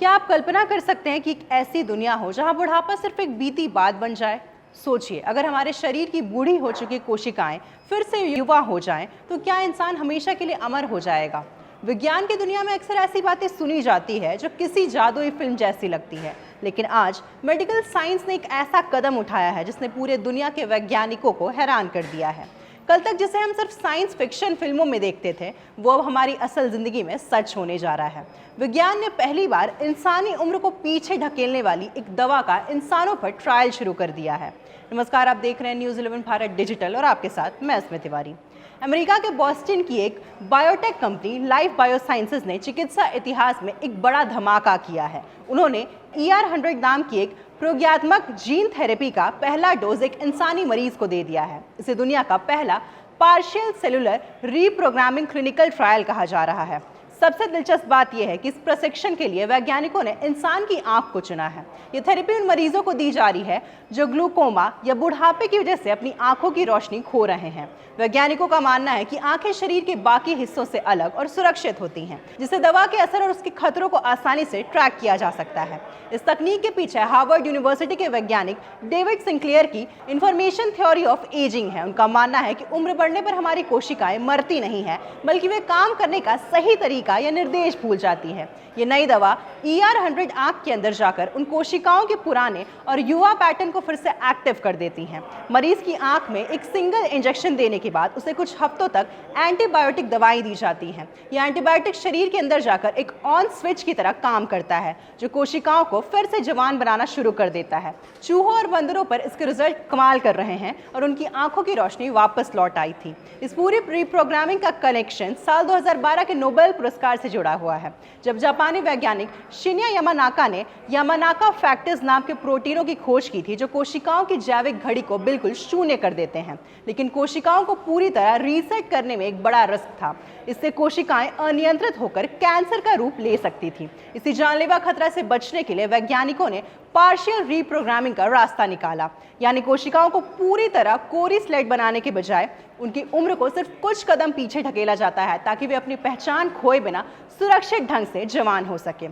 क्या आप कल्पना कर सकते हैं कि एक ऐसी दुनिया हो जहां बुढ़ापा सिर्फ एक बीती बात बन जाए? सोचिए, अगर हमारे शरीर की बूढ़ी हो चुकी कोशिकाएं फिर से युवा हो जाएं, तो क्या इंसान हमेशा के लिए अमर हो जाएगा? विज्ञान की दुनिया में अक्सर ऐसी बातें सुनी जाती है जो किसी जादुई फिल्म जैसी लगती है, लेकिन आज मेडिकल साइंस ने एक ऐसा कदम उठाया है जिसने पूरे दुनिया के वैज्ञानिकों को हैरान कर दिया है। कल तक जिसे हम सिर्फ साइंस फिक्शन फिल्मों में देखते थे, वो अब हमारी असल जिंदगी में सच होने जा रहा है। विज्ञान ने पहली बार इंसानी उम्र को पीछे ढकेलने वाली एक दवा का इंसानों पर ट्रायल शुरू कर दिया है। नमस्कार, आप देख रहे हैं न्यूज़ 11 भारत डिजिटल और आपके साथ मैं स्मित तिवारी। अमेरिका के बॉस्टन की एक बायोटेक कंपनी लाइफ बायोसाइंसेज ने चिकित्सा इतिहास में एक बड़ा धमाका किया है। उन्होंने ER100 नाम की एक प्रयोगात्मक जीन थेरेपी का पहला डोज एक इंसानी मरीज को दे दिया है। इसे दुनिया का पहला partial cellular reprogramming clinical trial कहा जा रहा है। सबसे दिलचस्प बात यह है कि इस प्रशिक्षण के लिए वैज्ञानिकों ने इंसान की आंख को चुना है। ये थेरेपी उन मरीजों को दी जा रही है जो ग्लूकोमा या बुढ़ापे की वजह से अपनी आंखों की रोशनी खो रहे हैं। वैज्ञानिकों का मानना है कि आंखें शरीर के बाकी हिस्सों से अलग और सुरक्षित होती हैं, जिससे दवा के असर और उसके खतरों को आसानी से ट्रैक किया जा सकता है। इस तकनीक के पीछे हार्वर्ड यूनिवर्सिटी के वैज्ञानिक डेविड सिंक्लेयर की इंफॉर्मेशन थ्योरी ऑफ एजिंग है। उनका मानना है कि उम्र बढ़ने पर हमारी कोशिकाएं मरती नहीं है, बल्कि वे काम करने का सही तरीका या निर्देश भूल जाती है। ये नई दवा ER100 आंख के अंदर जाकर उन कोशिकाओं के पुराने और युवा पैटर्न को फिर से एक्टिव कर देती हैं। मरीज की आंख में एक सिंगल इंजेक्शन देने के बाद उसे कुछ हफ्तों तक एंटीबायोटिक दवाई दी जाती हैं। यह एंटीबायोटिक शरीर के अंदर जाकर एक ऑन स्विच की तरह काम करता है, जो कोशिकाओं को फिर से जवान बनाना शुरू कर देता है। चूहों और बंदरों पर इसके रिजल्ट कमाल कर रहे हैं और उनकी आंखों की रोशनी वापस लौट आई थी। इस पूरी रीप्रोग्रामिंग का कनेक्शन साल 2012 के नोबेल पुरस्कार से जुड़ा हुआ है, जब जापानी वैज्ञानिक शिन्या यामानाका ने यामानाका फैक्टर्स नाम के प्रोटीनों की खोज की थी, जो कोशिकाओं की जैविक घड़ी को बिल्कुल शून्य कर देते हैं। लेकिन कोशिकाओं को पूरी तरह रीसेट करने में एक बड़ा रिस्क था। इससे कोशिकाएं अनियंत्रित होकर कैंसर का रूप ले सकती थी। इसी जानलेवा खतरा से बचने के लिए वैज्ञानिकों ने पार्शियल रीप्रोग्रामिंग का रास्ता निकाला, यानी कोशिकाओं को पूरी तरह कोरी स्लेट बनाने के बजाय उनकी उम्र को सिर्फ कुछ कदम पीछे ढकेला जाता है, ताकि वे अपनी पहचान खोए बिना सुरक्षित ढंग से जवान हो सके।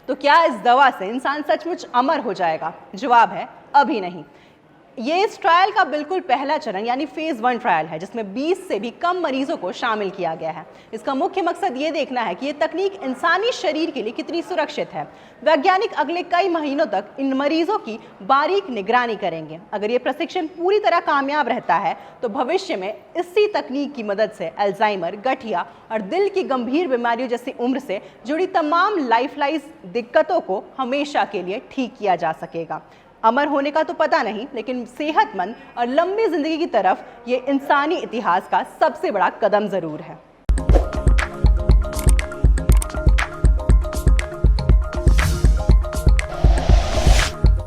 तो क्या इस दवा से इंसान सचमुच अमर हो जाएगा? जवाब है अभी नहीं। ये इस ट्रायल का बिल्कुल पहला चरण यानी फेज 1 ट्रायल है, जिसमें 20 से भी कम मरीजों को शामिल किया गया है। इसका मुख्य मकसद ये देखना है कि ये तकनीक इंसानी शरीर के लिए कितनी सुरक्षित है। वैज्ञानिक अगले कई महीनों तक इन मरीजों की बारीक निगरानी करेंगे। अगर ये प्रशिक्षण पूरी तरह कामयाब रहता है तो भविष्य में इसी तकनीक की मदद से अल्जाइमर, गठिया और दिल की गंभीर बीमारियों जैसी उम्र से जुड़ी तमाम लाइफलाइन दिक्कतों को हमेशा के लिए ठीक किया जा सकेगा। अमर होने का तो पता नहीं, लेकिन सेहतमंद और लंबी जिंदगी की तरफ ये इंसानी इतिहास का सबसे बड़ा कदम जरूर है।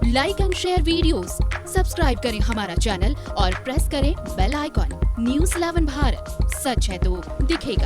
Like and share videos, subscribe करें हमारा चैनल और प्रेस करें बेल आइकॉन। न्यूज़ 11 भारत, सच है तो दिखेगा।